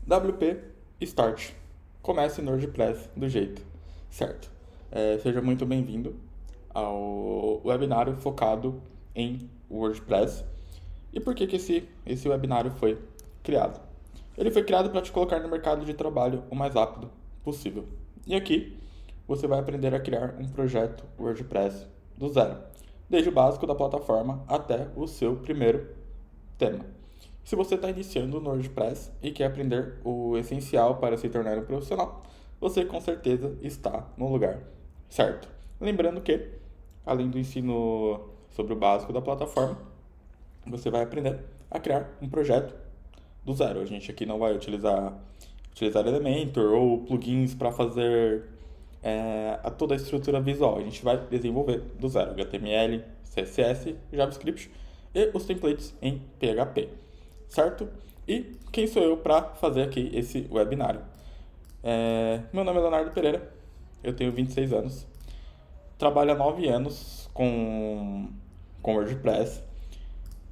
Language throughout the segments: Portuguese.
WP Start. Comece no WordPress do jeito certo. Seja muito bem-vindo ao webinário focado em WordPress. E por que esse webinário foi criado? Ele foi criado para te colocar no mercado de trabalho o mais rápido possível. E aqui você vai aprender a criar um projeto WordPress do zero, desde o básico da plataforma até o seu primeiro tema. Se você está iniciando no WordPress e quer aprender o essencial para se tornar um profissional, você com certeza está no lugar certo. Lembrando que, além do ensino sobre o básico da plataforma, você vai aprender a criar um projeto do zero. A gente aqui não vai utilizar Elementor ou plugins para fazer toda a estrutura visual. A gente vai desenvolver do zero HTML, CSS, JavaScript e os templates em PHP, certo? E quem sou eu para fazer aqui esse webinário? Meu nome é Leonardo Pereira, eu tenho 26 anos, trabalho há 9 anos com WordPress.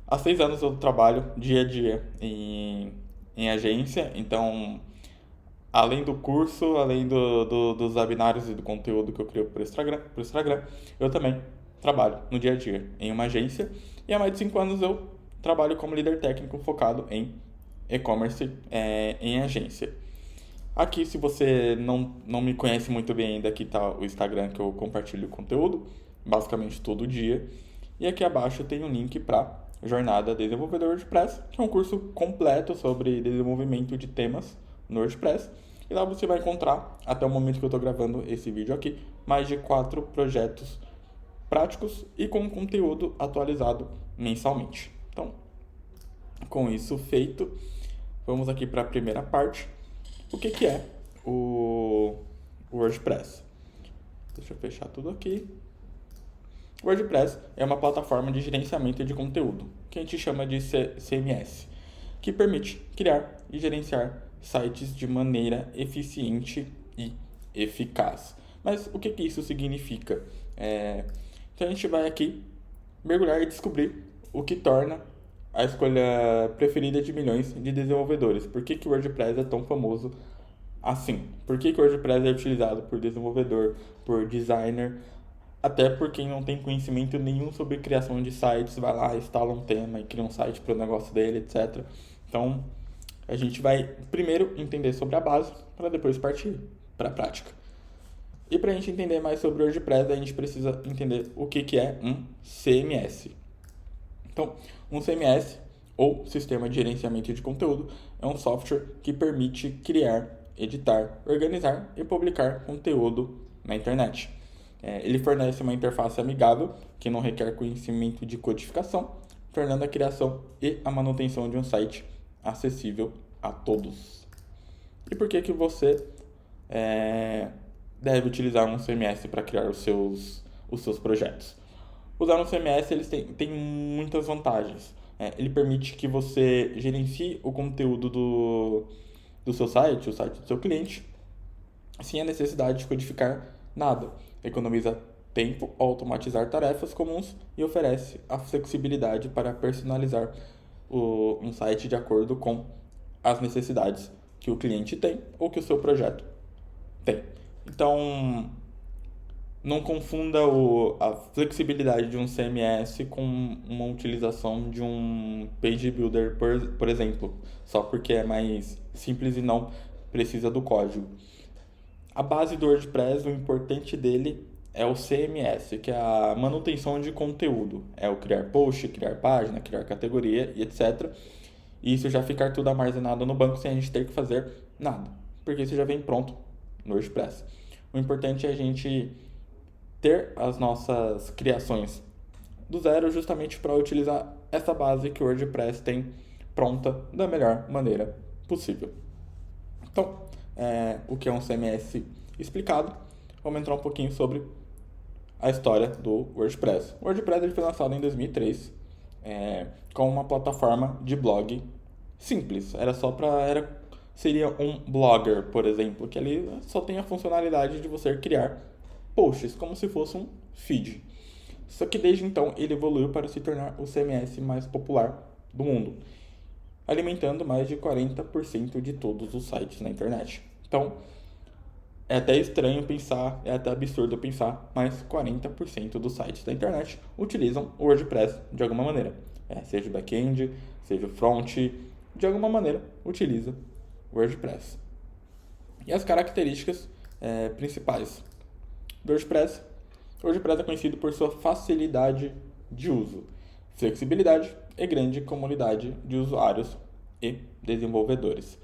Há 6 anos eu trabalho dia a dia em agência, então, além do curso, além dos webinários e do conteúdo que eu crio para o Instagram, eu também trabalho no dia a dia em uma agência. E há mais de 5 anos eu trabalho como líder técnico focado em e-commerce em agência. Aqui, se você não me conhece muito bem ainda, aqui está o Instagram que eu compartilho conteúdo, basicamente todo dia. E aqui abaixo tem um link para Jornada Desenvolvedor WordPress, que é um curso completo sobre desenvolvimento de temas no WordPress. E lá você vai encontrar, até o momento que eu estou gravando esse vídeo aqui, mais de 4 projetos práticos e com conteúdo atualizado mensalmente. Então, com isso feito, vamos aqui para a primeira parte. O que é o WordPress? Deixa eu fechar tudo aqui. O WordPress é uma plataforma de gerenciamento de conteúdo, que a gente chama de CMS, que permite criar e gerenciar sites de maneira eficiente e eficaz. Mas o que isso significa? Então a gente vai aqui mergulhar e descobrir o que torna a escolha preferida de milhões de desenvolvedores. Por que o WordPress é tão famoso assim? Por que o WordPress é utilizado por desenvolvedor, por designer, até por quem não tem conhecimento nenhum sobre criação de sites, vai lá, instala um tema e cria um site para o negócio dele, etc. Então, a gente vai primeiro entender sobre a base, para depois partir para a prática. E para a gente entender mais sobre o WordPress, a gente precisa entender o que é um CMS. Então, um CMS, ou Sistema de Gerenciamento de Conteúdo, é um software que permite criar, editar, organizar e publicar conteúdo na internet. Ele fornece uma interface amigável, que não requer conhecimento de codificação, tornando a criação e a manutenção de um site acessível a todos. E por que você deve utilizar um CMS para criar os seus projetos? Usar um CMS tem muitas vantagens. Ele permite que você gerencie o conteúdo do seu site, o site do seu cliente, sem a necessidade de codificar nada. Economiza tempo ao automatizar tarefas comuns e oferece a flexibilidade para personalizar um site de acordo com as necessidades que o cliente tem ou que o seu projeto tem. Então, não confunda a flexibilidade de um CMS com uma utilização de um Page Builder, por exemplo, só porque é mais simples e não precisa do código. A base do WordPress, o importante dele é o CMS, que é a manutenção de conteúdo. É o criar post, criar página, criar categoria e etc. E isso já ficar tudo armazenado no banco sem a gente ter que fazer nada, porque isso já vem pronto no WordPress. O importante é a gente ter as nossas criações do zero justamente para utilizar essa base que o WordPress tem pronta da melhor maneira possível. Então, o que é um CMS explicado, vamos entrar um pouquinho sobre a história do WordPress. O WordPress ele foi lançado em 2003 como uma plataforma de blog simples. Seria um blogger, por exemplo, que ali só tem a funcionalidade de você criar posts, como se fosse um feed. Só que desde então ele evoluiu para se tornar o CMS mais popular do mundo. alimentando mais de 40% de todos os sites na internet. Então, é até estranho pensar, é até absurdo pensar, mas 40% dos sites da internet utilizam o WordPress de alguma maneira. Seja o back-end, seja o front, de alguma maneira utiliza o WordPress. E as características principais do WordPress. O WordPress é conhecido por sua facilidade de uso, flexibilidade e grande comunidade de usuários e desenvolvedores.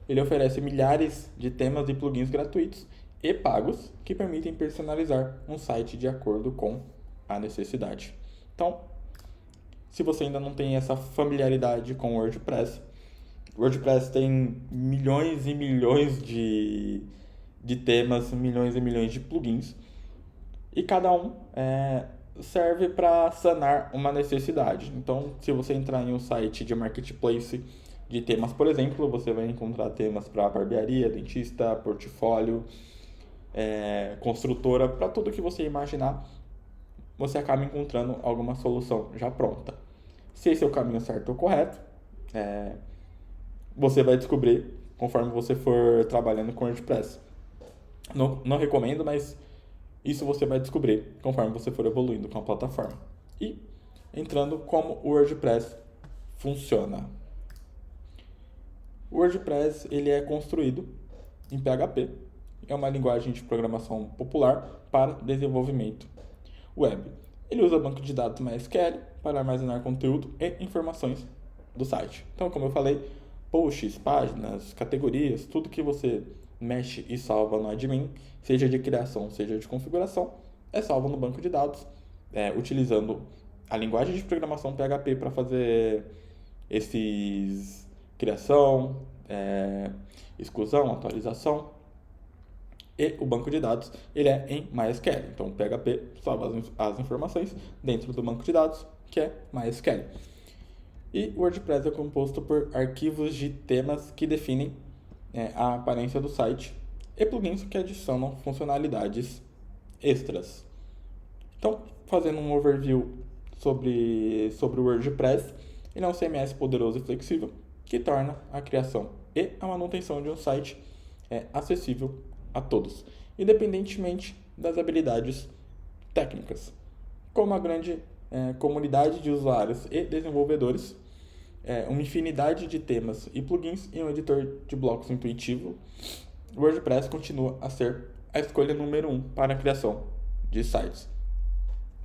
Ele oferece milhares de temas e plugins gratuitos e pagos que permitem personalizar um site de acordo com a necessidade. Então, se você ainda não tem essa familiaridade com o WordPress tem milhões e milhões de temas, milhões e milhões de plugins, e cada um serve para sanar uma necessidade. Então, se você entrar em um site de marketplace de temas, por exemplo, você vai encontrar temas para barbearia, dentista, portfólio, construtora, para tudo que você imaginar, você acaba encontrando alguma solução já pronta. Se esse é o caminho certo ou correto, você vai descobrir conforme você for trabalhando com WordPress. Não recomendo, mas isso você vai descobrir conforme você for evoluindo com a plataforma. E entrando como o WordPress funciona. O WordPress ele é construído em PHP, é uma linguagem de programação popular para desenvolvimento web. Ele usa banco de dados MySQL para armazenar conteúdo e informações do site. Então, como eu falei, posts, páginas, categorias, tudo que você mexe e salva no admin, seja de criação, seja de configuração, é salvo no banco de dados, utilizando a linguagem de programação PHP para fazer esses criação, exclusão, atualização. E o banco de dados ele é em MySQL. Então, o PHP salva as informações dentro do banco de dados, que é MySQL. E o WordPress é composto por arquivos de temas que definem a aparência do site e plugins que adicionam funcionalidades extras. Então, fazendo um overview sobre o WordPress, ele é um CMS poderoso e flexível que torna a criação e a manutenção de um site acessível a todos, independentemente das habilidades técnicas. Com uma grande comunidade de usuários e desenvolvedores, uma infinidade de temas e plugins e um editor de blocos intuitivo, o WordPress continua a ser a escolha número 1 para a criação de sites.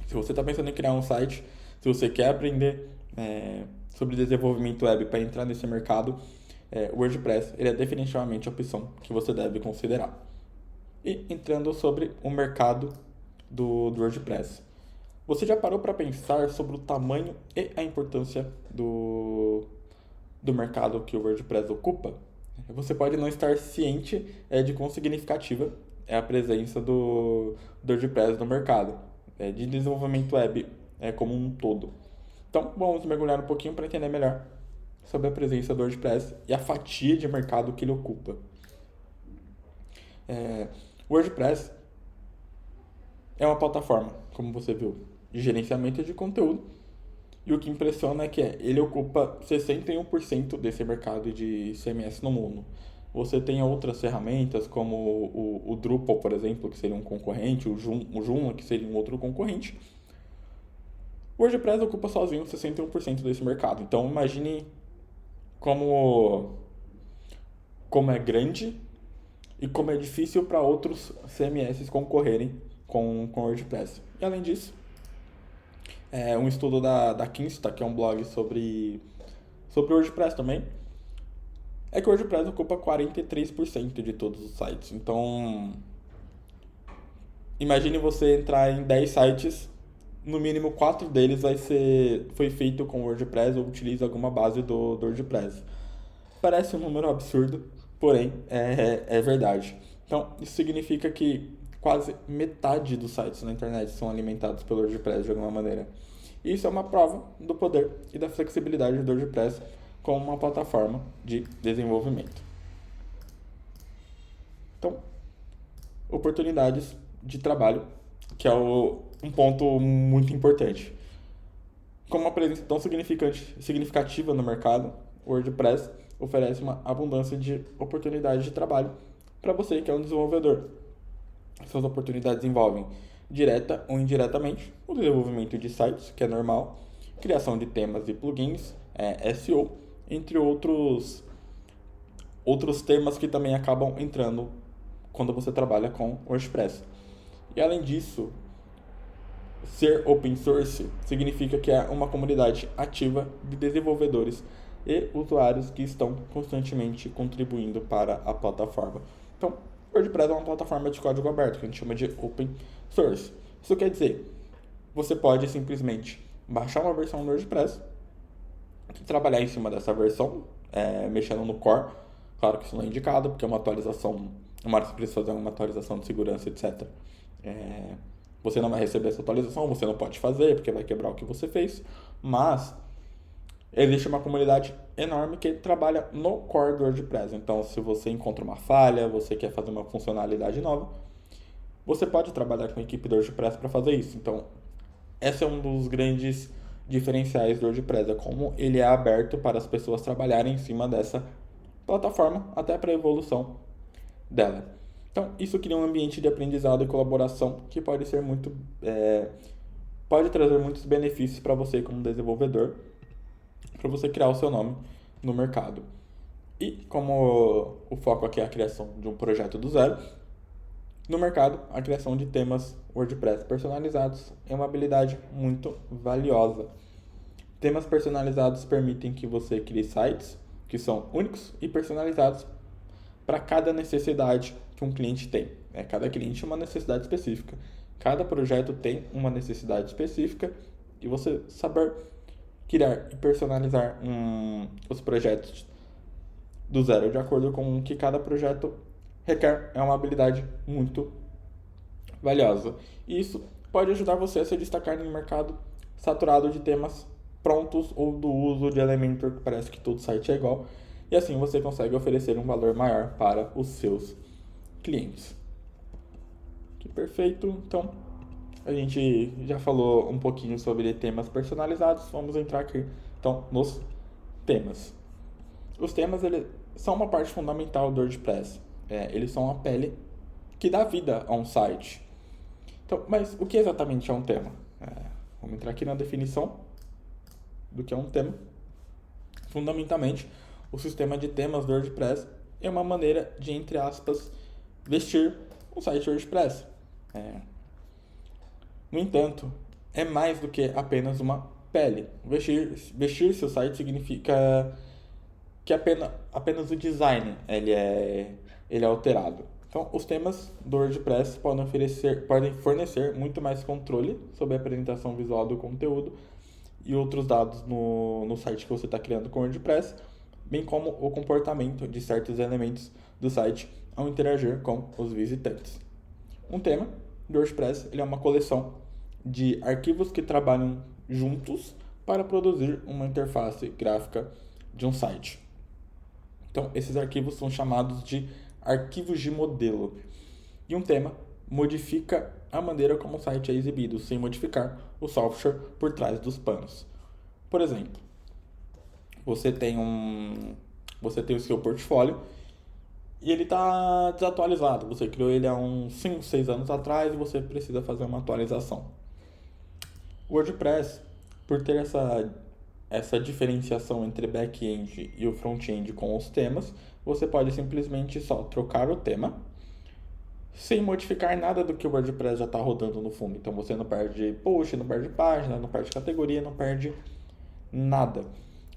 Se você está pensando em criar um site, se você quer aprender sobre desenvolvimento web para entrar nesse mercado, o WordPress ele é definitivamente a opção que você deve considerar. E entrando sobre o mercado do WordPress. Você já parou para pensar sobre o tamanho e a importância do mercado que o WordPress ocupa? Você pode não estar ciente de quão significativa é a presença do WordPress no mercado, de desenvolvimento web como um todo. Então, vamos mergulhar um pouquinho para entender melhor sobre a presença do WordPress e a fatia de mercado que ele ocupa. O WordPress é uma plataforma, como você viu, de gerenciamento de conteúdo, e o que impressiona é que ele ocupa 61% desse mercado de CMS no mundo. Você tem outras ferramentas como o Drupal, por exemplo, que seria um concorrente, o Joomla, que seria um outro concorrente. O WordPress ocupa sozinho 61% desse mercado. Então imagine como é grande e como é difícil para outros CMS concorrerem com o WordPress. E além disso, um estudo da Kinsta, que é um blog sobre o WordPress também, é que o WordPress ocupa 43% de todos os sites. Então, imagine você entrar em 10 sites, no mínimo 4 deles foi feito com o WordPress ou utiliza alguma base do WordPress. Parece um número absurdo, porém é verdade. Então, isso significa que quase metade dos sites na internet são alimentados pelo WordPress de alguma maneira. E isso é uma prova do poder e da flexibilidade do WordPress como uma plataforma de desenvolvimento. Então, oportunidades de trabalho, que é um ponto muito importante. Com uma presença tão significativa no mercado, o WordPress oferece uma abundância de oportunidades de trabalho para você que é um desenvolvedor. Essas oportunidades envolvem, direta ou indiretamente, o desenvolvimento de sites, que é normal, criação de temas e plugins, SEO, entre outros temas que também acabam entrando quando você trabalha com WordPress. E além disso, ser open source significa que é uma comunidade ativa de desenvolvedores e usuários que estão constantemente contribuindo para a plataforma. Então, o WordPress é uma plataforma de código aberto, que a gente chama de open source. Isso quer dizer, você pode simplesmente baixar uma versão do WordPress, trabalhar em cima dessa versão, mexendo no core. Claro que isso não é indicado, porque é uma atualização, uma hora que você precisa fazer uma atualização de segurança, etc. Você não vai receber essa atualização, você não pode fazer, porque vai quebrar o que você fez, mas existe uma comunidade enorme que trabalha no core do WordPress. Então, se você encontra uma falha, você quer fazer uma funcionalidade nova, você pode trabalhar com a equipe do WordPress para fazer isso. Então, esse é um dos grandes diferenciais do WordPress, é como ele é aberto para as pessoas trabalharem em cima dessa plataforma, até para a evolução dela. Então, isso cria um ambiente de aprendizado e colaboração que pode ser pode trazer muitos benefícios para você como desenvolvedor, para você criar o seu nome no mercado. E como o foco aqui é a criação de um projeto do zero, no mercado, a criação de temas WordPress personalizados é uma habilidade muito valiosa. Temas personalizados permitem que você crie sites que são únicos e personalizados para cada necessidade que um cliente tem. Cada cliente tem uma necessidade específica. Cada projeto tem uma necessidade específica e você saber criar e personalizar os projetos do zero de acordo com o que cada projeto requer é uma habilidade muito valiosa. E isso pode ajudar você a se destacar no mercado saturado de temas prontos ou do uso de Elementor, que parece que todo site é igual. E assim você consegue oferecer um valor maior para os seus clientes. Que perfeito. Então, a gente já falou um pouquinho sobre temas personalizados. Vamos entrar aqui, então, nos temas. Os temas, eles são uma parte fundamental do WordPress. Eles são a pele que dá vida a um site. Então, mas o que exatamente é um tema? Vamos entrar aqui na definição do que é um tema. Fundamentalmente, o sistema de temas do WordPress é uma maneira de, entre aspas, vestir um site WordPress. No entanto, é mais do que apenas uma pele. Vestir seu site significa que apenas o design ele é alterado. Então, os temas do WordPress podem fornecer muito mais controle sobre a apresentação visual do conteúdo e outros dados no site que você está criando com o WordPress, bem como o comportamento de certos elementos do site ao interagir com os visitantes. Um tema do WordPress ele é uma coleção de arquivos que trabalham juntos para produzir uma interface gráfica de um site. Então, esses arquivos são chamados de arquivos de modelo. E um tema modifica a maneira como o site é exibido, sem modificar o software por trás dos panos. Por exemplo, você tem o seu portfólio e ele está desatualizado. Você criou ele há uns 5, 6 anos atrás e você precisa fazer uma atualização. O WordPress, por ter essa diferenciação entre back-end e o front-end com os temas, você pode simplesmente só trocar o tema sem modificar nada do que o WordPress já está rodando no fundo. Então você não perde post, não perde página, não perde categoria, não perde nada.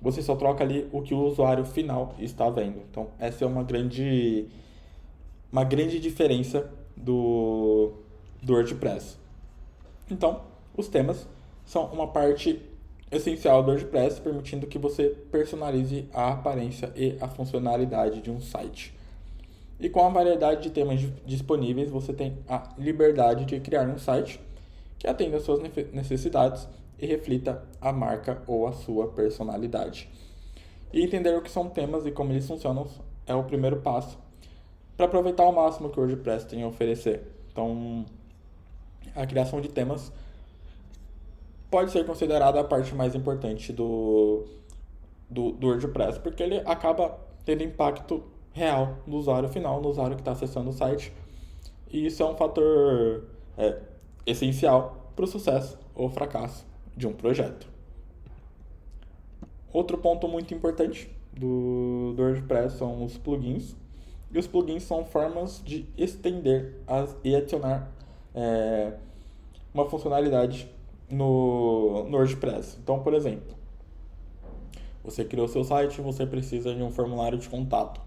Você só troca ali o que o usuário final está vendo. Então essa é uma grande diferença do WordPress. Então, os temas são uma parte essencial do WordPress, permitindo que você personalize a aparência e a funcionalidade de um site. E com a variedade de temas disponíveis, você tem a liberdade de criar um site que atenda às suas necessidades e reflita a marca ou a sua personalidade. E entender o que são temas e como eles funcionam é o primeiro passo para aproveitar ao máximo o que o WordPress tem a oferecer. Então, a criação de temas pode ser considerada a parte mais importante do do WordPress, porque ele acaba tendo impacto real no usuário final, no usuário que está acessando o site. E isso é um fator essencial para o sucesso ou fracasso de um projeto. Outro ponto muito importante do WordPress são os plugins. E os plugins são formas de estender e adicionar uma funcionalidade no WordPress. Então, por exemplo, você criou seu site e você precisa de um formulário de contato.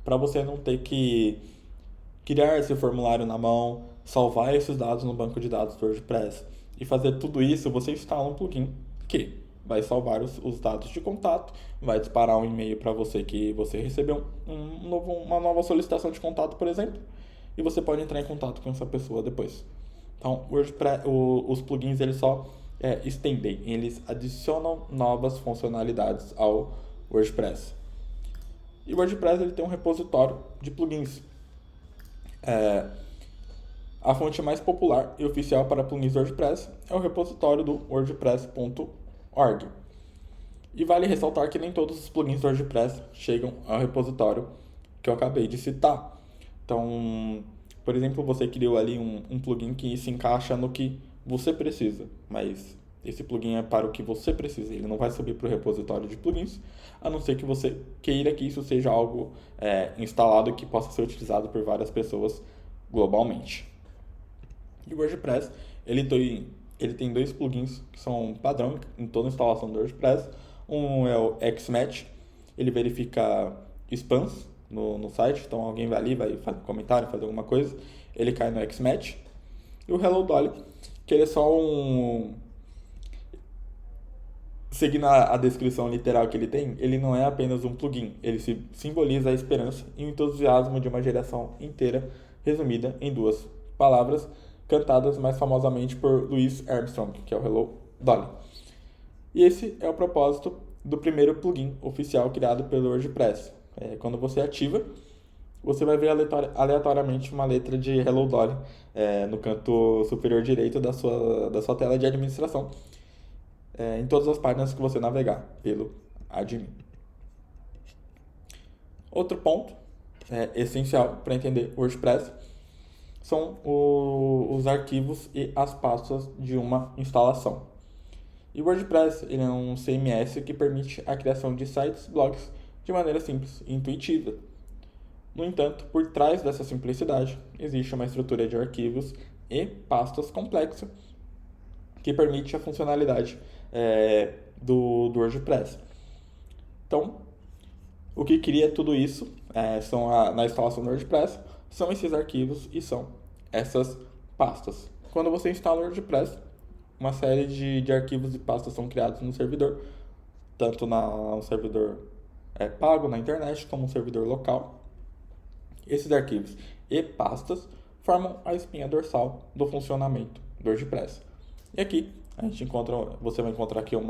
Para você não ter que criar esse formulário na mão, salvar esses dados no banco de dados do WordPress e fazer tudo isso, você instala um plugin que vai salvar os dados de contato, vai disparar um e-mail para você que você recebeu uma nova solicitação de contato, por exemplo, e você pode entrar em contato com essa pessoa depois. Então, os plugins eles só estendem, eles adicionam novas funcionalidades ao WordPress. E o WordPress ele tem um repositório de plugins. A fonte mais popular e oficial para plugins do WordPress é o repositório do wordpress.org. E vale ressaltar que nem todos os plugins do WordPress chegam ao repositório que eu acabei de citar. Então, por exemplo, você criou ali um plugin que se encaixa no que você precisa, mas esse plugin é para o que você precisa, ele não vai subir para o repositório de plugins, a não ser que você queira que isso seja algo instalado que possa ser utilizado por várias pessoas globalmente. E o WordPress, ele tem dois plugins que são padrão em toda instalação do WordPress. Um é o Xmatch, ele verifica spams no site, então alguém vai ali, vai fazer um comentário, fazer alguma coisa, ele cai no Xmatch. E o Hello Dolly, que ele é só seguindo a descrição literal que ele tem, ele não é apenas um plugin, ele simboliza a esperança e o entusiasmo de uma geração inteira, resumida em duas palavras, cantadas mais famosamente por Louis Armstrong, que é o Hello Dolly. E esse é o propósito do primeiro plugin oficial criado pelo WordPress. Quando você ativa, você vai ver aleatoriamente uma letra de Hello Dolly no canto superior direito da sua tela de administração, em todas as páginas que você navegar pelo admin. Outro ponto essencial para entender o WordPress são os arquivos e as pastas de uma instalação. E o WordPress ele é um CMS que permite a criação de sites, blogs, de maneira simples e intuitiva. No entanto, por trás dessa simplicidade, existe uma estrutura de arquivos e pastas complexa que permite a funcionalidade do WordPress. Então, o que cria tudo isso na instalação do WordPress são esses arquivos e são essas pastas. Quando você instala o WordPress, uma série de arquivos e pastas são criados no servidor, tanto no servidor pago na internet como no servidor local. Esses arquivos e pastas formam a espinha dorsal do funcionamento do WordPress. E aqui você vai encontrar aqui um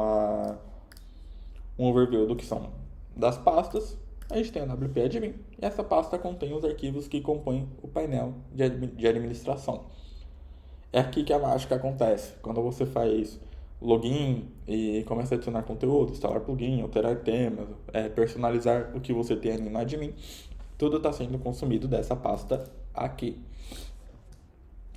overview do que são das pastas. A gente tem a WP Admin e essa pasta contém os arquivos que compõem o painel de administração. É aqui que a mágica acontece. Quando você faz login e começa a adicionar conteúdo, instalar plugin, alterar temas, personalizar o que você tem ali no admin, tudo está sendo consumido dessa pasta aqui.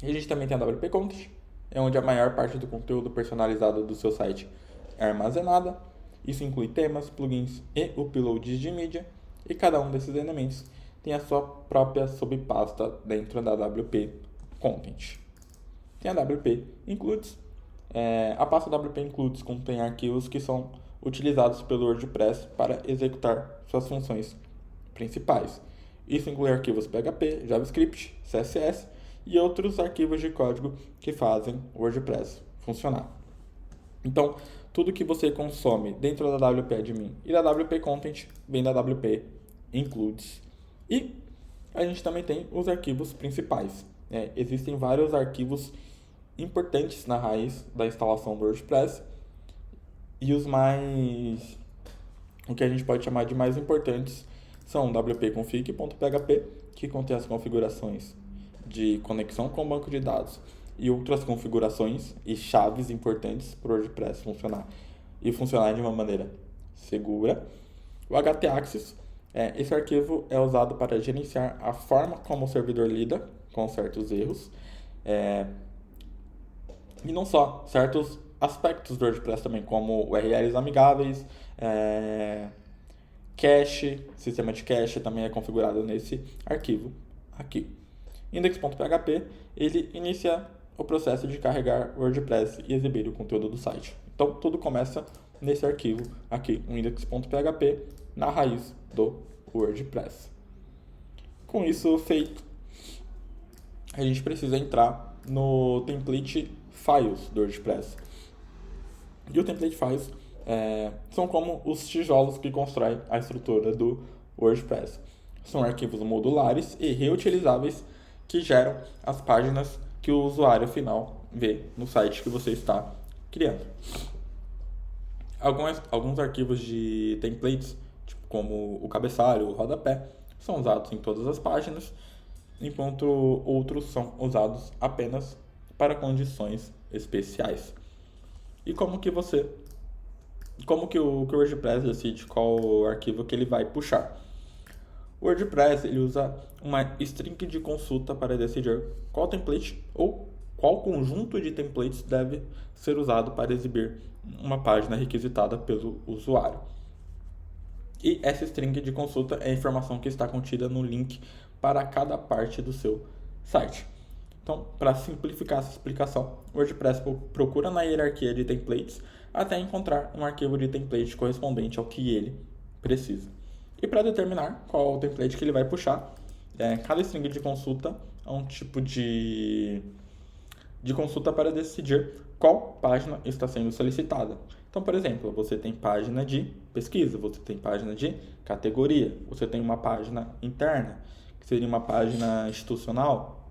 E a gente também tem a WP Content, onde a maior parte do conteúdo personalizado do seu site é armazenada. Isso inclui temas, plugins e uploads de mídia, e cada um desses elementos tem a sua própria subpasta dentro da WP Content. Tem a WP Includes. A pasta WP Includes contém arquivos que são utilizados pelo WordPress para executar suas funções principais. Isso inclui arquivos PHP, JavaScript, CSS e outros arquivos de código que fazem o WordPress funcionar. Então, tudo que você consome dentro da WP Admin e da WP Content vem da WP Includes. E a gente também tem os arquivos principais. Existem vários arquivos importantes na raiz da instalação do WordPress e o que a gente pode chamar de mais importantes são wp-config.php, que contém as configurações de conexão com o banco de dados e outras configurações e chaves importantes para o WordPress funcionar de uma maneira segura. O htaccess, esse arquivo é usado para gerenciar a forma como o servidor lida com certos erros. E não só, certos aspectos do WordPress também, como URLs amigáveis, cache, sistema de cache também é configurado nesse arquivo aqui. Index.php, ele inicia o processo de carregar o WordPress e exibir o conteúdo do site. Então, tudo começa nesse arquivo aqui, o index.php, na raiz do WordPress. Com isso feito, a gente precisa entrar no template files do WordPress. E o template files são como os tijolos que constroem a estrutura do WordPress. São arquivos modulares e reutilizáveis que geram as páginas que o usuário final vê no site que você está criando. Alguns arquivos de templates, tipo como o cabeçalho, o rodapé, são usados em todas as páginas, enquanto outros são usados apenas para condições especiais. E como que o WordPress decide qual arquivo que ele vai puxar? O WordPress ele usa uma string de consulta para decidir qual template ou qual conjunto de templates deve ser usado para exibir uma página requisitada pelo usuário. E essa string de consulta é a informação que está contida no link para cada parte do seu site. Então, para simplificar essa explicação, o WordPress procura na hierarquia de templates até encontrar um arquivo de template correspondente ao que ele precisa. E para determinar qual é o template que ele vai puxar, cada string de consulta é um tipo de consulta para decidir qual página está sendo solicitada. Então, por exemplo, você tem página de pesquisa, você tem página de categoria, você tem uma página interna, que seria uma página institucional,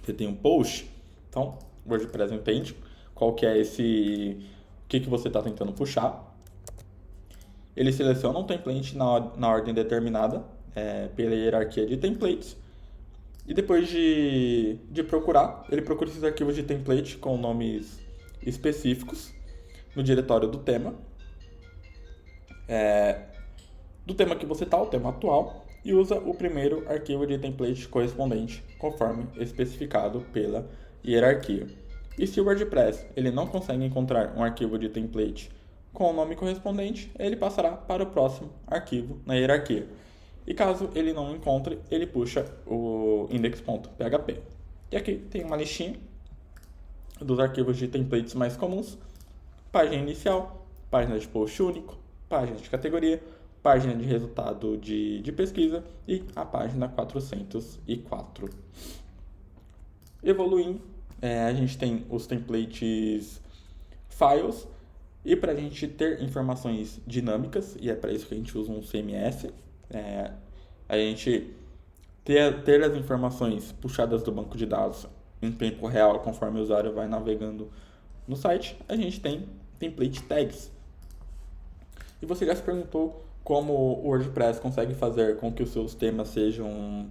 você tem um post. Então, o WordPress entende qual que é o que você está tentando puxar. Ele seleciona um template na ordem determinada pela hierarquia de templates. E depois de procurar, ele procura esses arquivos de template com nomes específicos no diretório do tema. Do tema que você está, o tema atual, e usa o primeiro arquivo de template correspondente, conforme especificado pela hierarquia. E se o WordPress ele não consegue encontrar um arquivo de template com o nome correspondente, ele passará para o próximo arquivo na hierarquia. E caso ele não encontre, ele puxa o index.php. E aqui tem uma listinha dos arquivos de templates mais comuns: página inicial, página de post único, página de categoria, página de resultado de pesquisa e a página 404. Evoluindo, a gente tem os templates files, e para a gente ter informações dinâmicas, e é para isso que a gente usa um CMS, a gente ter as informações puxadas do banco de dados em tempo real, conforme o usuário vai navegando no site, a gente tem template tags. E você já se perguntou como o WordPress consegue fazer com que os seus temas sejam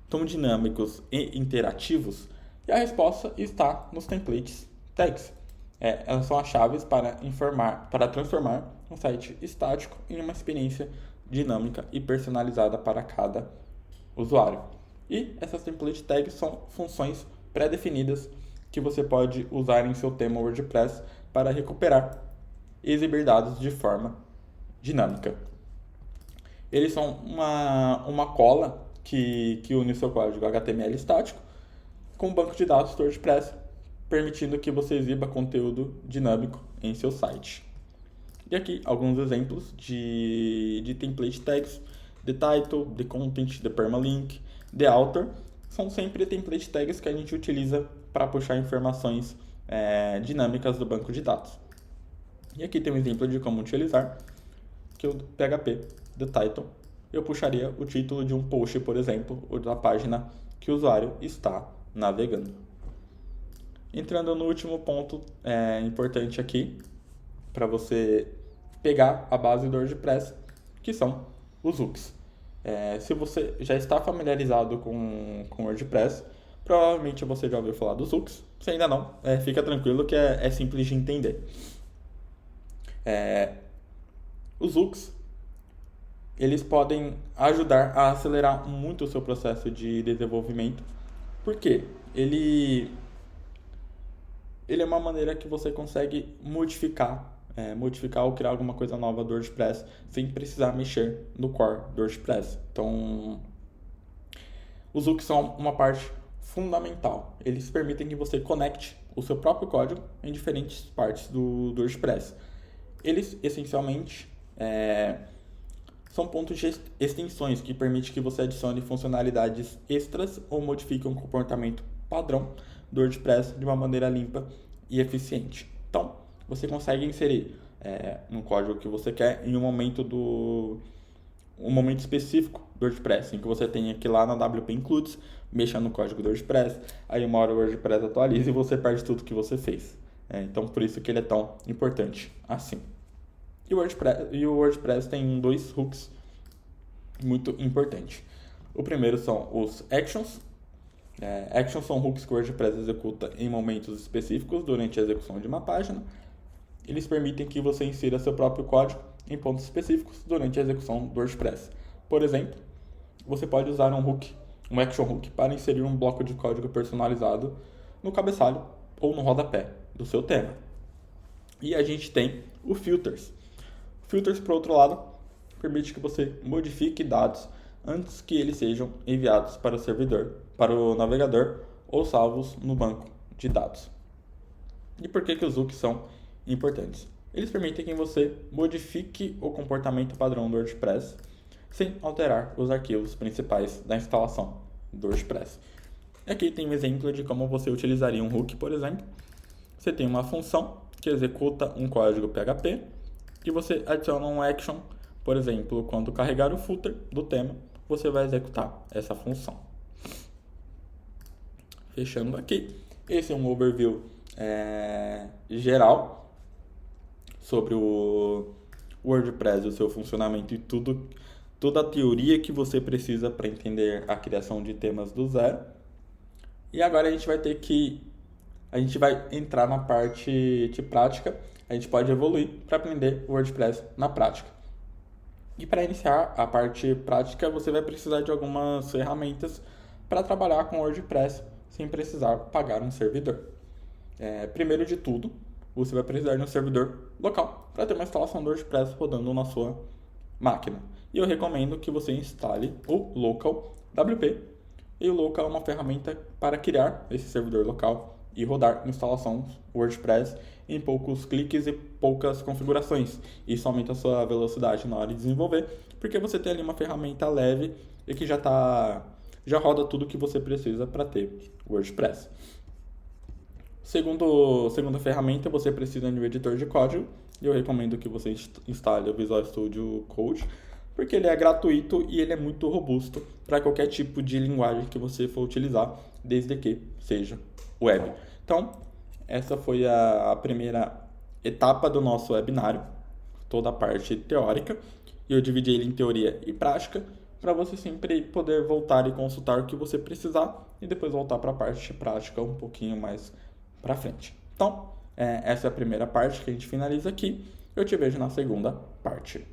tão dinâmicos e interativos? E a resposta está nos templates tags. Elas são as chaves para transformar um site estático em uma experiência dinâmica e personalizada para cada usuário. E essas template tags são funções pré-definidas que você pode usar em seu tema WordPress para recuperar e exibir dados de forma dinâmica. Eles são uma cola que une o seu código HTML estático com o banco de dados do WordPress, permitindo que você exiba conteúdo dinâmico em seu site. E aqui alguns exemplos de template tags: the title, the content, the permalink, the author. São sempre template tags que a gente utiliza para puxar informações dinâmicas do banco de dados. E aqui tem um exemplo de como utilizar, que o PHP, the title, eu puxaria o título de um post, por exemplo, ou da página que o usuário está navegando. Entrando no último ponto importante aqui, para você pegar a base do WordPress, que são os hooks. Se você já está familiarizado com WordPress, provavelmente você já ouviu falar dos hooks. Se ainda não, fica tranquilo que é simples de entender. Os hooks, eles podem ajudar a acelerar muito o seu processo de desenvolvimento, porque ele é uma maneira que você consegue modificar ou criar alguma coisa nova do WordPress sem precisar mexer no core do WordPress. Então, os hooks são uma parte fundamental. Eles permitem que você conecte o seu próprio código em diferentes partes do WordPress. Eles, essencialmente, são pontos de extensões que permitem que você adicione funcionalidades extras ou modifique um comportamento padrão do WordPress de uma maneira limpa e eficiente. Então, você consegue inserir um código que você quer em um momento específico do WordPress, em que você tenha que ir lá na WP Includes, mexa no código do WordPress, aí uma hora o WordPress atualiza e você perde tudo que você fez. Então, por isso que ele é tão importante assim. E o WordPress tem dois hooks muito importantes. O primeiro são os Actions. Actions são hooks que o WordPress executa em momentos específicos durante a execução de uma página. Eles permitem que você insira seu próprio código em pontos específicos durante a execução do WordPress. Por exemplo, você pode usar um Action Hook, para inserir um bloco de código personalizado no cabeçalho ou no rodapé do seu tema. E a gente tem o Filters. Filters, por outro lado, permite que você modifique dados antes que eles sejam enviados para o servidor, para o navegador ou salvos no banco de dados. E por que os hooks são importantes? Eles permitem que você modifique o comportamento padrão do WordPress sem alterar os arquivos principais da instalação do WordPress. Aqui tem um exemplo de como você utilizaria um hook, por exemplo. Você tem uma função que executa um código PHP e você adiciona um action, por exemplo, quando carregar o footer do tema, você vai executar essa função. Fechando aqui, esse é um overview geral sobre o WordPress, o seu funcionamento e toda a teoria que você precisa para entender a criação de temas do zero. E agora a gente vai entrar na parte de prática. A gente pode evoluir para aprender o WordPress na prática. E para iniciar a parte prática, você vai precisar de algumas ferramentas para trabalhar com o WordPress sem precisar pagar um servidor. Primeiro de tudo, você vai precisar de um servidor local para ter uma instalação do WordPress rodando na sua máquina. E eu recomendo que você instale o Local WP. E o Local é uma ferramenta para criar esse servidor local e rodar instalações WordPress em poucos cliques e poucas configurações. Isso aumenta a sua velocidade na hora de desenvolver, porque você tem ali uma ferramenta leve e que já roda tudo que você precisa para ter WordPress. Segunda ferramenta, você precisa de um editor de código. E eu recomendo que você instale o Visual Studio Code, porque ele é gratuito e ele é muito robusto para qualquer tipo de linguagem que você for utilizar, desde que seja web. Então, essa foi a primeira etapa do nosso webinário, toda a parte teórica, e eu dividi ele em teoria e prática, para você sempre poder voltar e consultar o que você precisar, e depois voltar para a parte prática um pouquinho mais para frente. Então, essa é a primeira parte que a gente finaliza aqui. Eu te vejo na segunda parte.